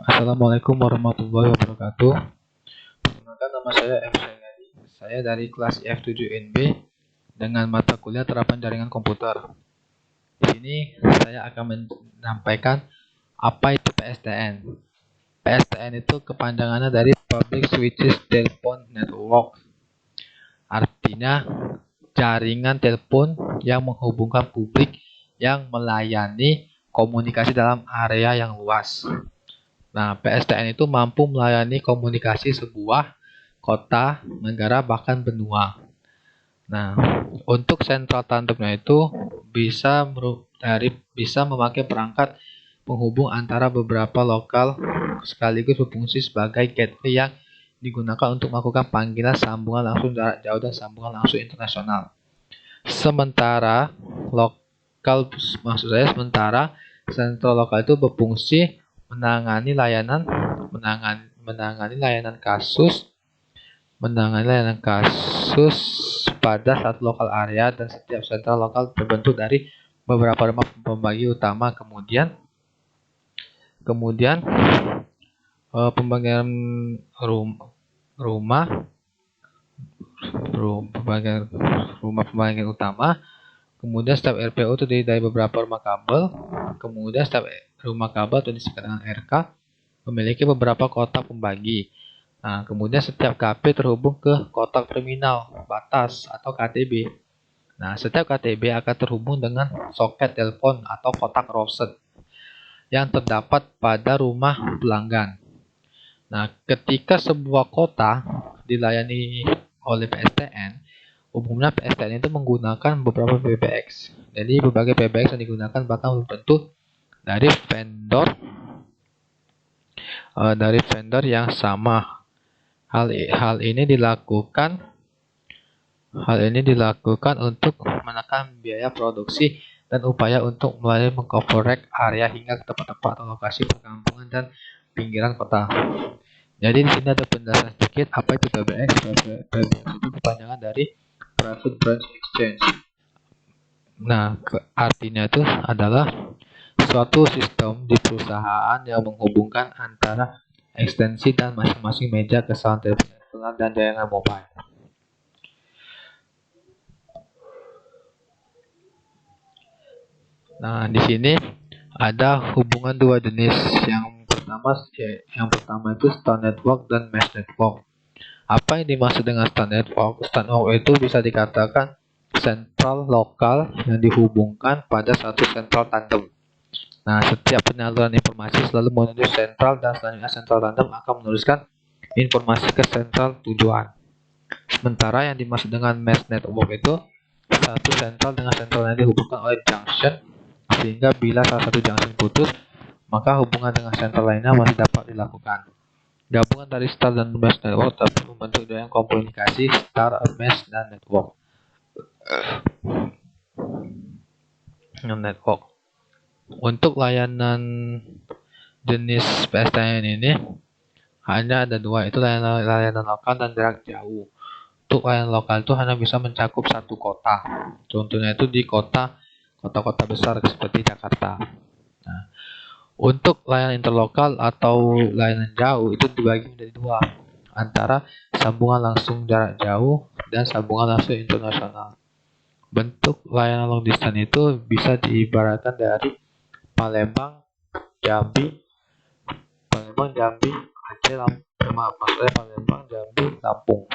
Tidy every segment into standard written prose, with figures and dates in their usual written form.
Assalamualaikum warahmatullahi wabarakatuh. Perkenalkan, nama saya M. Syagadi. Saya dari kelas F7NB dengan mata kuliah terapan jaringan komputer. Di sini saya akan menyampaikan apa itu PSTN. PSTN itu kepanjangannya dari Public Switches Telephone Network. Artinya jaringan telepon yang menghubungkan publik yang melayani komunikasi dalam area yang luas. Nah, PSTN itu mampu melayani komunikasi sebuah kota, negara, bahkan benua. Nah, untuk sentral tandemnya itu bisa memakai perangkat penghubung antara beberapa lokal sekaligus berfungsi sebagai gateway yang digunakan untuk melakukan panggilan sambungan langsung jarak jauh dan sambungan langsung internasional. Sementara sentral lokal itu berfungsi menangani layanan kasus pada satu lokal area, dan setiap sentral lokal terbentuk dari beberapa rumah pembagi utama. Kemudian pembagian pembagian utama. Kemudian setiap RPU terdiri dari beberapa rumah kabel. Kemudian setiap rumah kabel atau disebut dengan RK memiliki beberapa kotak pembagi. Nah, kemudian setiap KP terhubung ke kotak terminal batas atau KTB. Nah, setiap KTB akan terhubung dengan soket telepon atau kotak roset yang terdapat pada rumah pelanggan. Nah, ketika sebuah kota dilayani oleh PSTN, umumnya PSTN itu menggunakan beberapa PBX. Jadi berbagai PBX yang digunakan bahkan belum tentu dari vendor yang sama. Hal ini dilakukan untuk menekan biaya produksi dan upaya untuk mulai mengcoverage area hingga ke tempat-tempat atau lokasi perkampungan dan pinggiran kota. Jadi di sini ada penjelasan sedikit apa itu PBX. PBX itu kepanjangan dari Private Branch Exchange. Nah, artinya itu adalah suatu sistem di perusahaan yang menghubungkan antara ekstensi dan masing-masing meja kesalahan telepon eksternal dan jaringan mobile. Nah, di sini ada hubungan dua jenis. Yang pertama itu star network dan mesh network. Apa yang dimaksud dengan star network? Star network itu bisa dikatakan sentral lokal yang dihubungkan pada satu sentral tandem. Nah, setiap penyaluran informasi selalu menuju sentral, dan selanjutnya sentral tandem akan meneruskan informasi ke sentral tujuan. Sementara yang dimaksud dengan mesh network itu satu sentral dengan sentral yang dihubungkan oleh junction, sehingga bila salah satu junction putus, maka hubungan dengan sentral lainnya masih dapat dilakukan. Gabungan dari star dan mesh network dapat membentuk jaringan komunikasi star, mesh, dan network. Untuk layanan jenis PSTN ini hanya ada dua, itu layanan lokal dan jarak jauh. Untuk layanan lokal itu hanya bisa mencakup satu kota. Contohnya itu di kota-kota besar seperti Jakarta. Nah, untuk layanan interlokal atau layanan jauh itu dibagi menjadi dua, antara sambungan langsung jarak jauh dan sambungan langsung internasional. Bentuk layanan long distance itu bisa diibaratkan dari Palembang, Jambi, Aceh, Lampung,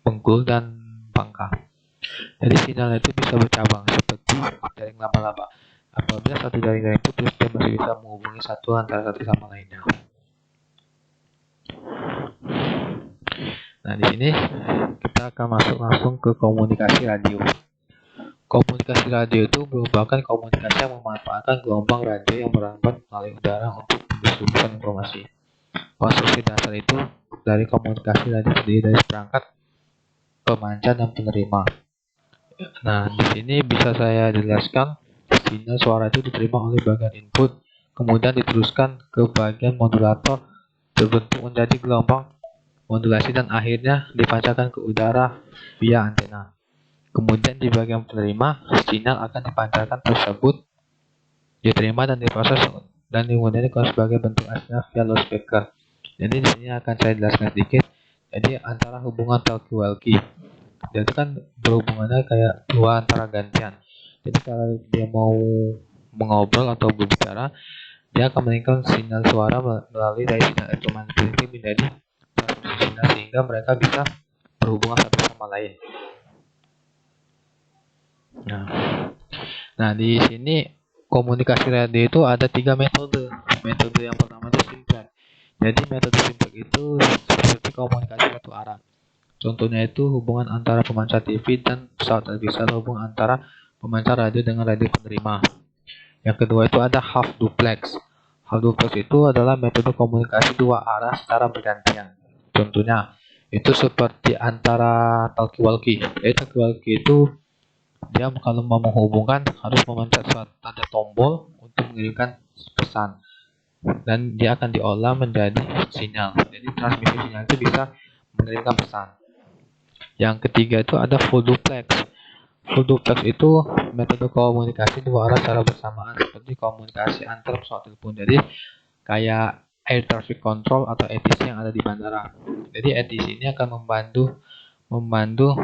Bengkulu, dan Bangka. Jadi sinyal itu bisa bercabang seperti jaring laba-laba. Apabila satu jaringan putus, dia masih bisa menghubungi satu antara satu sama lainnya. Nah, di sini kita akan masuk langsung ke komunikasi radio. Komunikasi radio itu merupakan komunikasi yang memanfaatkan gelombang radio yang merambat melalui udara untuk mendistribusikan informasi. Konstruksi dasar itu dari komunikasi radio terdiri dari perangkat, pemancar, dan penerima. Nah, di sini bisa saya jelaskan, sinyal suara itu diterima oleh bagian input, kemudian diteruskan ke bagian modulator, terbentuk menjadi gelombang modulasi, dan akhirnya dipancarkan ke udara via antena. Kemudian di bagian penerima, sinyal akan dipancarkan tersebut diterima dan diproses dan kemudian dikonsumsi sebagai bentuk aslinya via loudspeaker. Jadi di sini akan saya jelaskan sedikit. Jadi antara hubungan talkie-walkie, jadi kan berhubungannya kayak dua antara gantian. Jadi kalau dia mau mengobrol atau berbicara, dia akan mengirimkan sinyal suara melalui dari sinyal elektromagnetik menjadi transmisi sinyal sehingga mereka bisa berhubungan satu sama lain. Nah, di sini komunikasi radio itu ada 3 metode. Metode yang pertama itu simplex. Jadi metode simplex itu seperti komunikasi satu arah. Contohnya itu hubungan antara pemancar TV dan pesawat televisi atau hubungan antara pemancar radio dengan radio penerima. Yang kedua itu ada half duplex. Half duplex itu adalah metode komunikasi dua arah secara bergantian. Contohnya itu seperti antara talkie-walkie. Talkie-walkie itu dia kalau mau menghubungkan harus memencet tanda tombol untuk mengirimkan pesan dan dia akan diolah menjadi sinyal. Jadi transmisi sinyal itu bisa mengirimkan pesan. Yang ketiga itu ada full duplex. Full duplex itu metode komunikasi dua arah secara bersamaan seperti komunikasi antar pesawat telepon. Jadi kayak air traffic control atau ATC yang ada di bandara. Jadi ATC ini akan membantu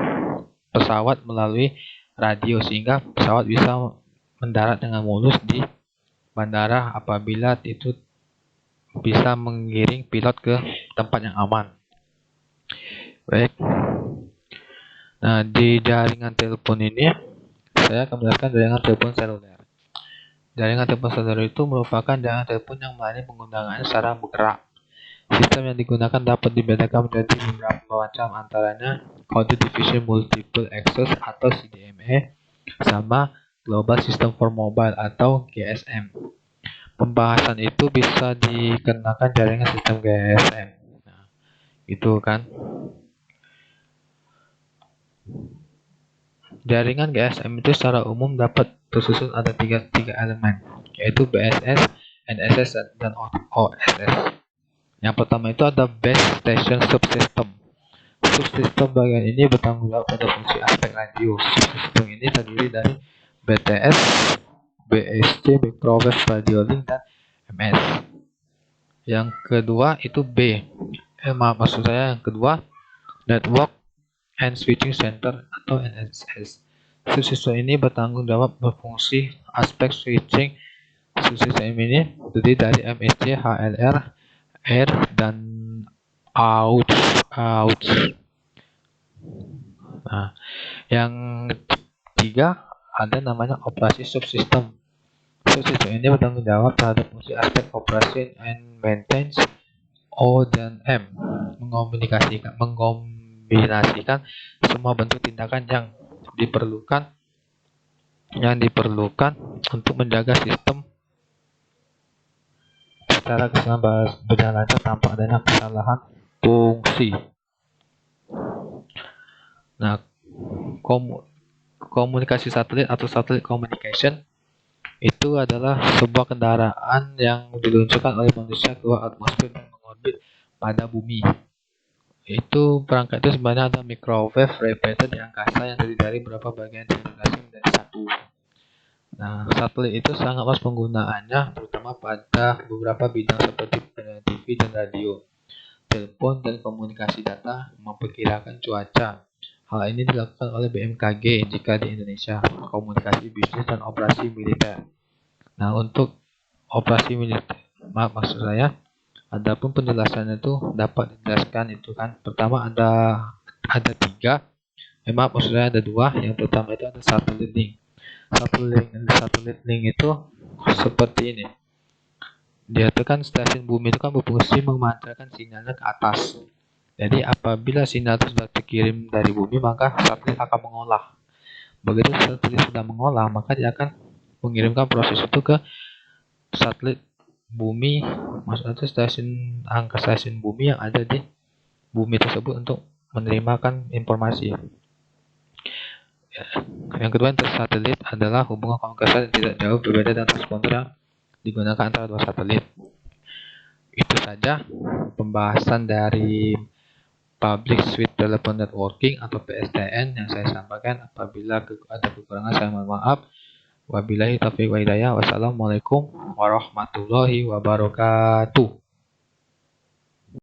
pesawat melalui radio sehingga pesawat bisa mendarat dengan mulus di bandara apabila itu bisa mengiring pilot ke tempat yang aman. Baik. Nah, di jaringan telepon ini saya akan menjelaskan jaringan telepon seluler. Jaringan telepon seluler itu merupakan jaringan telepon yang melayani penggunaannya secara bergerak. Sistem yang digunakan dapat dibedakan menjadi beberapa macam, antaranya Code Division Multiple Access atau CDMA sama Global System for Mobile atau GSM. Pembahasan itu bisa dikenakan jaringan sistem GSM. Nah, itu kan. Jaringan GSM itu secara umum dapat tersusun ada tiga elemen, yaitu BSS, NSS, dan OSS. Yang pertama itu ada Base Station Subsystem. Subsystem bagian ini bertanggung jawab pada fungsi aspek radio. Subsystem ini terdiri dari BTS, BSC, Microwave Radio Link, dan MS. Yang kedua itu maksud saya yang kedua Network and Switching Center atau NSS. Subsystem ini bertanggung jawab berfungsi aspek switching. Subsystem ini terdiri dari MSC, HLR, R, dan out. Nah, yang ketiga ada namanya operasi subsystem. Subsystem ini bertanggung jawab terhadap fungsi aspek operation and maintenance O dan M, mengombinasikan semua bentuk tindakan yang diperlukan untuk menjaga sistem secara keselamatan berjalan lancar tanpa adanya kesalahan fungsi. Nah, komunikasi satelit atau satellite communication itu adalah sebuah kendaraan yang diluncurkan oleh manusia keluar atmosfer dan mengorbit pada bumi. Itu perangkat itu sebenarnya ada microwave repeater di angkasa yang terdiri dari beberapa bagian terintegrasi menjadi satu. Nah, satelit itu sangat luas penggunaannya, terutama pada beberapa bidang seperti TV dan radio, telepon, dan komunikasi data, memperkirakan cuaca. Hal ini dilakukan oleh BMKG jika di Indonesia, komunikasi bisnis dan operasi militer. Nah, untuk operasi militer, maksud saya, adapun penjelasannya itu dapat dijelaskan itu kan. Pertama ada tiga, maksud saya ada dua. Yang pertama itu ada satellite link. Satellite link itu seperti ini. Dia itu kan stasiun bumi itu kan berfungsi memancarkan sinyalnya ke atas. Jadi apabila sinyal itu sudah dikirim dari bumi, maka satelit akan mengolah. Begitu satelit sudah mengolah, maka dia akan mengirimkan proses itu ke satelit bumi, maksudnya itu stasiun bumi yang ada di bumi tersebut untuk menerimakan informasi. Yang kedua, intersatelit adalah hubungan komunikasi yang tidak jauh berbeda dengan transponder yang digunakan antara dua satelit. Itu saja pembahasan dari Public Switch Telephone Networking atau PSTN yang saya sampaikan. Apabila ada kekurangan, saya mohon maaf. Wabillahi taufiq wa hidayah. Wassalamualaikum warahmatullahi wabarakatuh.